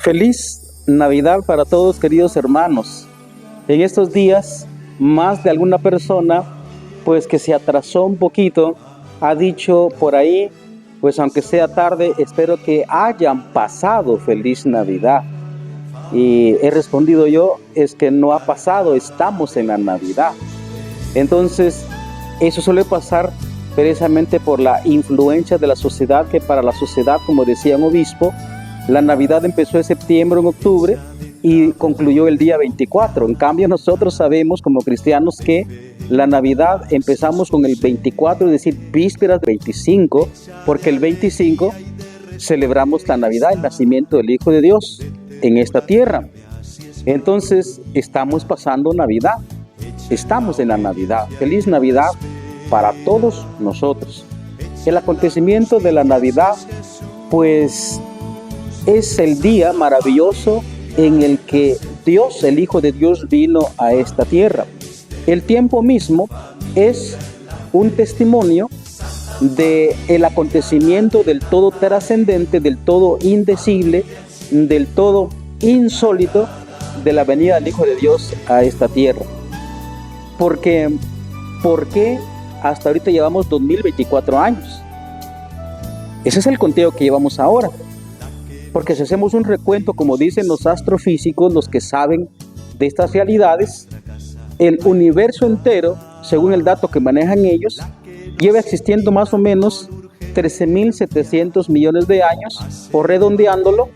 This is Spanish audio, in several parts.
Feliz Navidad para todos, queridos hermanos. En estos días, más de alguna persona, pues que se atrasó un poquito, ha dicho por ahí, pues aunque sea tarde, espero que hayan pasado feliz Navidad. Y he respondido yo, es que no ha pasado, estamos en la Navidad. Entonces, eso suele pasar precisamente por la influencia de la sociedad, que para la sociedad, como decía un obispo, la Navidad empezó en septiembre, en octubre, y concluyó el día 24. En cambio, nosotros sabemos como cristianos que la Navidad empezamos con el 24, es decir, vísperas del 25, porque el 25 celebramos la Navidad, el nacimiento del Hijo de Dios en esta tierra. Entonces, estamos pasando Navidad, estamos en la Navidad. Feliz Navidad para todos nosotros. El acontecimiento de la Navidad, pues, es el día maravilloso en el que Dios, el Hijo de Dios, vino a esta tierra. El tiempo mismo es un testimonio del acontecimiento del todo trascendente, del todo indecible, del todo insólito de la venida del Hijo de Dios a esta tierra. ¿Por qué hasta ahorita llevamos 2024 años? Ese es el conteo que llevamos ahora. Porque si hacemos un recuento, como dicen los astrofísicos, los que saben de estas realidades, el universo entero, según el dato que manejan ellos, lleva existiendo más o menos 13.700 millones de años, o redondeándolo,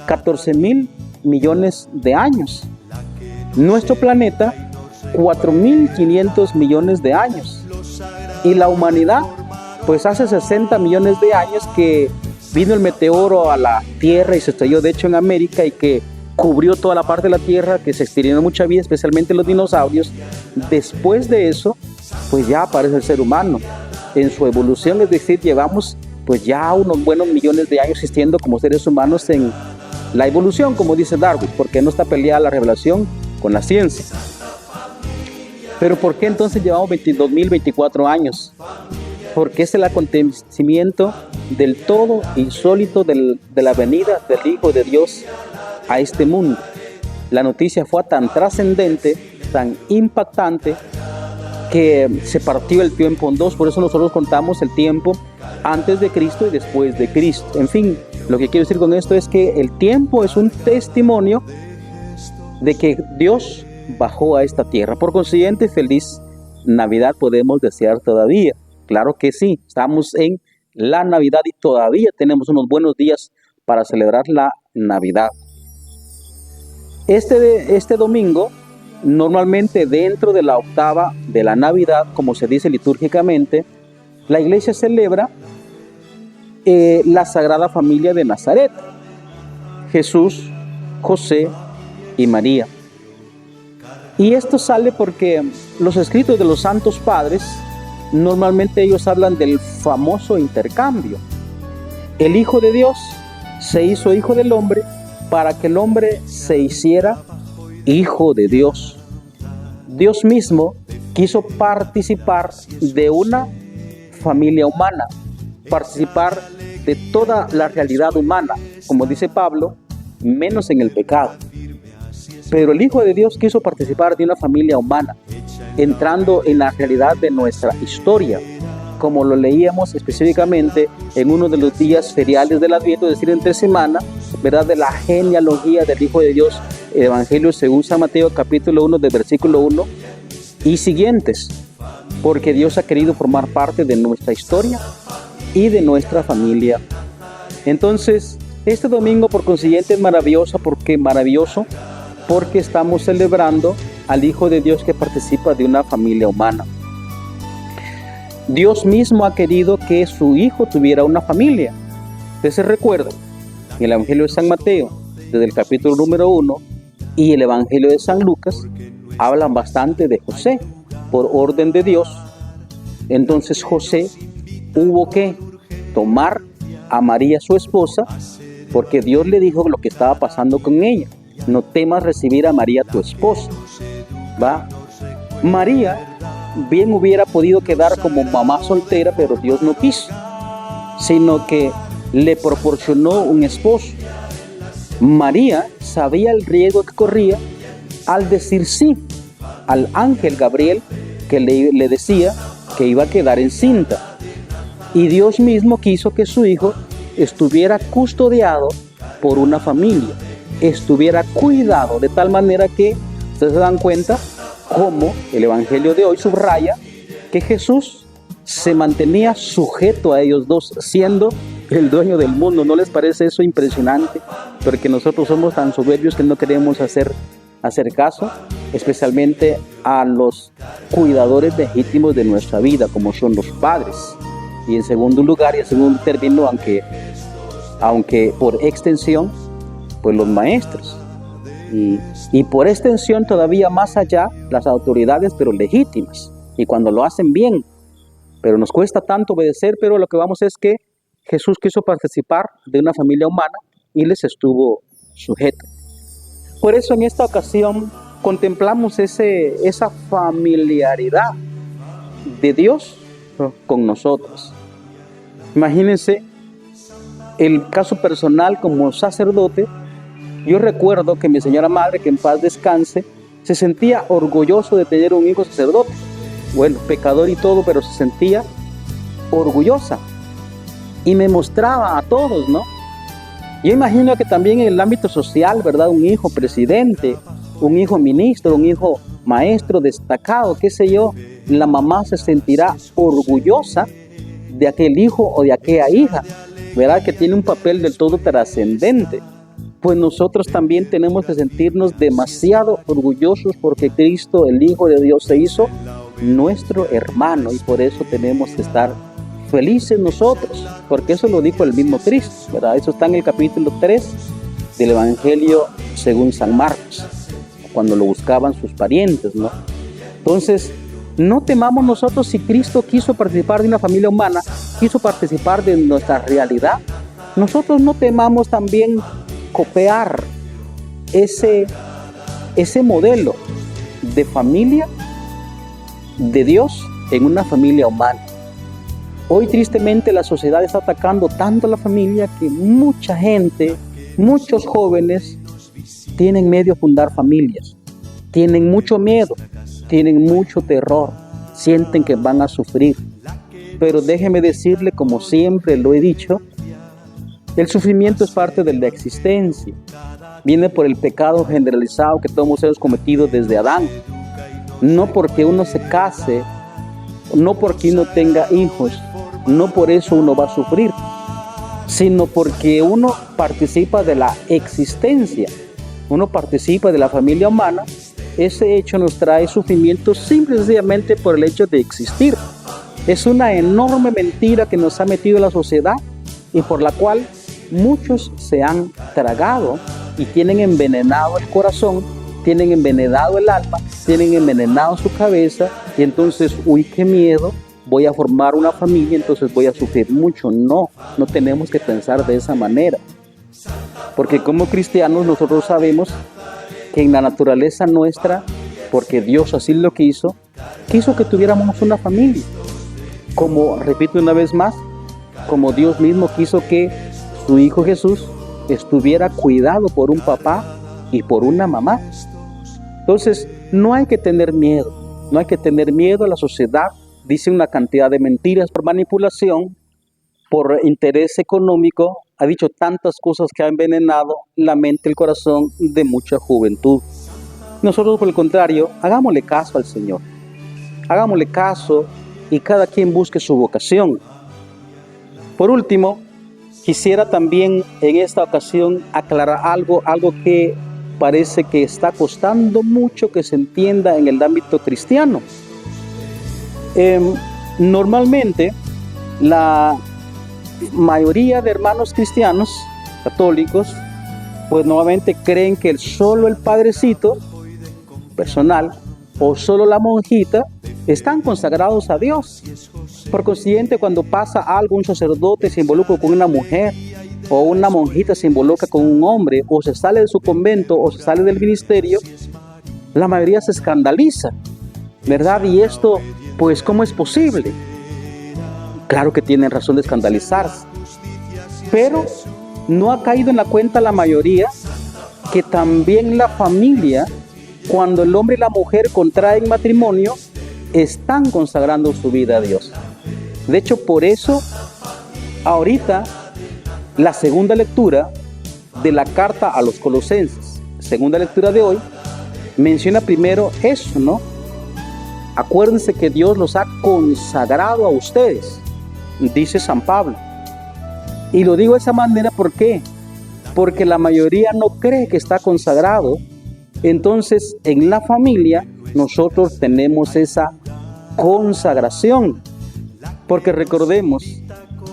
14.000 millones de años. Nuestro planeta, 4.500 millones de años. Y la humanidad, pues hace 60 millones de años que vino el meteoro a la Tierra y se estrelló de hecho en América y que cubrió toda la parte de la Tierra, que se extinguió mucha vida, especialmente los dinosaurios. Después de eso, pues ya aparece el ser humano en su evolución, es decir, llevamos pues ya unos buenos millones de años existiendo como seres humanos en la evolución, como dice Darwin, porque no está peleada la revelación con la ciencia. Pero ¿por qué entonces llevamos 22.024 años? Porque es el acontecimiento del todo insólito de la venida del Hijo de Dios a este mundo. La noticia fue tan trascendente, tan impactante, que se partió el tiempo en dos. Por eso nosotros contamos el tiempo antes de Cristo y después de Cristo. En fin, lo que quiero decir con esto es que el tiempo es un testimonio de que Dios bajó a esta tierra. Por consiguiente, feliz Navidad podemos desear todavía. Claro que sí, estamos en la Navidad y todavía tenemos unos buenos días para celebrar la Navidad. Este domingo, normalmente dentro de la octava de la Navidad, como se dice litúrgicamente, la iglesia celebra la Sagrada Familia de Nazaret, Jesús, José y María. Y esto sale porque los escritos de los santos padres, normalmente ellos hablan del famoso intercambio. El Hijo de Dios se hizo Hijo del hombre para que el hombre se hiciera Hijo de Dios. Dios mismo quiso participar de una familia humana, participar de toda la realidad humana, como dice Pablo, menos en el pecado. Pero el Hijo de Dios quiso participar de una familia humana, entrando en la realidad de nuestra historia, como lo leíamos específicamente en uno de los días feriales del Adviento, es decir, entre semana, ¿verdad? De la genealogía del Hijo de Dios, el Evangelio según San Mateo, capítulo 1, del versículo 1 y siguientes, porque Dios ha querido formar parte de nuestra historia y de nuestra familia. Entonces, este domingo, por consiguiente, es maravilloso porque estamos celebrando al Hijo de Dios que participa de una familia humana. Dios mismo ha querido que su Hijo tuviera una familia. Ustedes se recuerdan, el Evangelio de San Mateo, desde el capítulo número 1, y el Evangelio de San Lucas, hablan bastante de José, por orden de Dios. Entonces José hubo que tomar a María, su esposa, porque Dios le dijo lo que estaba pasando con ella. No temas recibir a María tu esposa. ¿Va? María bien hubiera podido quedar como mamá soltera, pero Dios no quiso, sino que le proporcionó un esposo. María sabía el riesgo que corría al decir sí al ángel Gabriel que le decía que iba a quedar encinta. Y Dios mismo quiso que su hijo estuviera custodiado por una familia, estuviera cuidado, de tal manera que ustedes se dan cuenta cómo el Evangelio de hoy subraya que Jesús se mantenía sujeto a ellos dos, siendo el dueño del mundo. ¿No les parece eso impresionante? Porque nosotros somos tan soberbios que no queremos hacer caso, especialmente a los cuidadores legítimos de nuestra vida, como son los padres. Y en segundo lugar, y en segundo término, aunque por extensión, pues los maestros. Y por extensión todavía más allá, las autoridades, pero legítimas. Y cuando lo hacen bien. Pero nos cuesta tanto obedecer, pero lo que vamos es que Jesús quiso participar de una familia humana y les estuvo sujeto. Por eso en esta ocasión contemplamos esa familiaridad de Dios con nosotros. Imagínense el caso personal como sacerdote. Yo recuerdo que mi señora madre, que en paz descanse, se sentía orgulloso de tener un hijo sacerdote. Bueno, pecador y todo, pero se sentía orgullosa. Y me mostraba a todos, ¿no? Yo imagino que también en el ámbito social, ¿verdad? Un hijo presidente, un hijo ministro, un hijo maestro destacado, qué sé yo, la mamá se sentirá orgullosa de aquel hijo o de aquella hija, ¿verdad? Que tiene un papel del todo trascendente. Pues nosotros también tenemos que sentirnos demasiado orgullosos porque Cristo, el Hijo de Dios, se hizo nuestro hermano y por eso tenemos que estar felices nosotros, porque eso lo dijo el mismo Cristo, ¿verdad? Eso está en el capítulo 3 del Evangelio según San Marcos, cuando lo buscaban sus parientes, ¿no? Entonces, no temamos nosotros si Cristo quiso participar de una familia humana, quiso participar de nuestra realidad. Nosotros no temamos también copiar ese modelo de familia de Dios en una familia humana. Hoy tristemente la sociedad está atacando tanto a la familia que mucha gente, muchos jóvenes tienen miedo a fundar familias, tienen mucho miedo, tienen mucho terror, sienten que van a sufrir. Pero déjeme decirle, como siempre lo he dicho, el sufrimiento es parte de la existencia. Viene por el pecado generalizado que todos hemos cometido desde Adán. No porque uno se case, no porque uno tenga hijos, no por eso uno va a sufrir, sino porque uno participa de la existencia, uno participa de la familia humana. Ese hecho nos trae sufrimiento simple y sencillamente por el hecho de existir. Es una enorme mentira que nos ha metido la sociedad y por la cual muchos se han tragado y tienen envenenado el corazón, tienen envenenado el alma, tienen envenenado su cabeza y entonces, uy, qué miedo, voy a formar una familia, entonces voy a sufrir mucho. No tenemos que pensar de esa manera. Porque como cristianos nosotros sabemos que en la naturaleza nuestra, porque Dios así lo quiso que tuviéramos una familia. Como, repito una vez más, como Dios mismo quiso que su Hijo Jesús estuviera cuidado por un papá y por una mamá. Entonces, no hay que tener miedo, no hay que tener miedo. La sociedad dice una cantidad de mentiras por manipulación, por interés económico, ha dicho tantas cosas que ha envenenado la mente y el corazón de mucha juventud. Nosotros, por el contrario, hagámosle caso al Señor, hagámosle caso y cada quien busque su vocación. Por último, quisiera también en esta ocasión aclarar algo que parece que está costando mucho que se entienda en el ámbito cristiano. Normalmente, la mayoría de hermanos cristianos católicos, pues nuevamente creen que solo el padrecito personal o solo la monjita están consagrados a Dios. Por consiguiente, cuando pasa algo, un sacerdote se involucra con una mujer o una monjita se involucra con un hombre o se sale de su convento o se sale del ministerio, la mayoría se escandaliza, ¿verdad? Y esto, pues, ¿cómo es posible? Claro que tienen razón de escandalizarse, pero no ha caído en la cuenta la mayoría que también la familia, cuando el hombre y la mujer contraen matrimonio, están consagrando su vida a Dios. De hecho, por eso, ahorita, la segunda lectura de la carta a los Colosenses, segunda lectura de hoy, menciona primero eso, ¿no? Acuérdense que Dios los ha consagrado a ustedes, dice San Pablo. Y lo digo de esa manera, ¿por qué? Porque la mayoría no cree que está consagrado. Entonces, en la familia, nosotros tenemos esa consagración. Porque recordemos,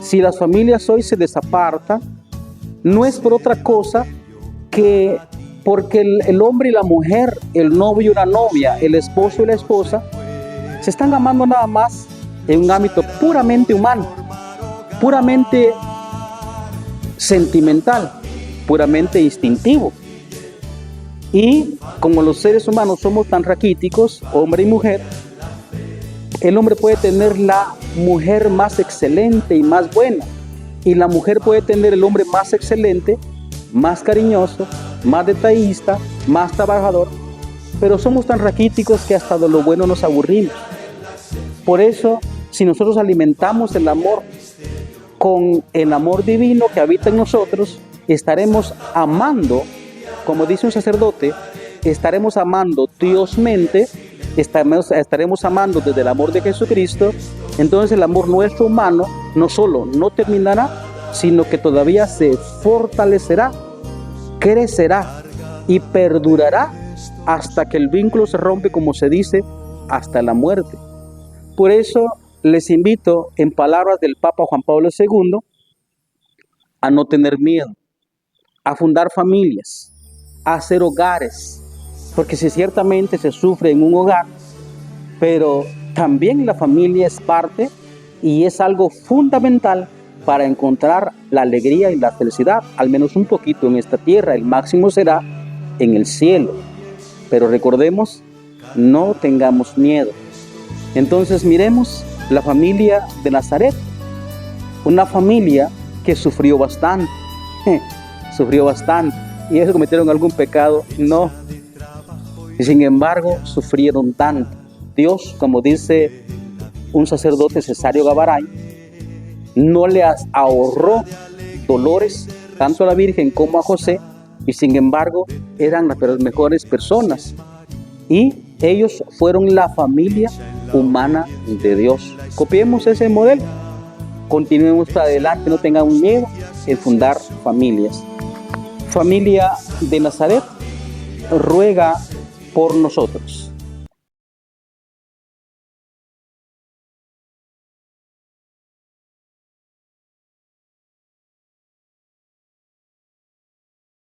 si las familias hoy se desapartan, no es por otra cosa que porque el hombre y la mujer, el novio y la novia, el esposo y la esposa, se están amando nada más en un ámbito puramente humano, puramente sentimental, puramente instintivo. Y como los seres humanos somos tan raquíticos, hombre y mujer, el hombre puede tener la mujer más excelente y más buena, y la mujer puede tener el hombre más excelente, más cariñoso, más detallista, más trabajador, pero somos tan raquíticos que hasta de lo bueno nos aburrimos. Por eso, si nosotros alimentamos el amor con el amor divino que habita en nosotros, estaremos amando, como dice un sacerdote, estaremos amando diosmente, estaremos amando desde el amor de Jesucristo. Entonces el amor nuestro humano no solo no terminará, sino que todavía se fortalecerá, crecerá y perdurará hasta que el vínculo se rompe, como se dice, hasta la muerte. Por eso les invito, en palabras del Papa Juan Pablo II, a no tener miedo, a fundar familias, a hacer hogares, porque si ciertamente se sufre en un hogar, pero también la familia es parte y es algo fundamental para encontrar la alegría y la felicidad, al menos un poquito en esta tierra. El máximo será en el cielo. Pero recordemos, no tengamos miedo. Entonces miremos la familia de Nazaret, una familia que sufrió bastante, y eso cometieron algún pecado, no, y sin embargo sufrieron tanto. Dios, como dice un sacerdote, Cesario Gavaray, no le ahorró dolores tanto a la Virgen como a José, y sin embargo eran las mejores personas, y ellos fueron la familia humana de Dios. Copiemos ese modelo, continuemos para adelante, no tengamos miedo en fundar familias. Familia de Nazaret, ruega por nosotros.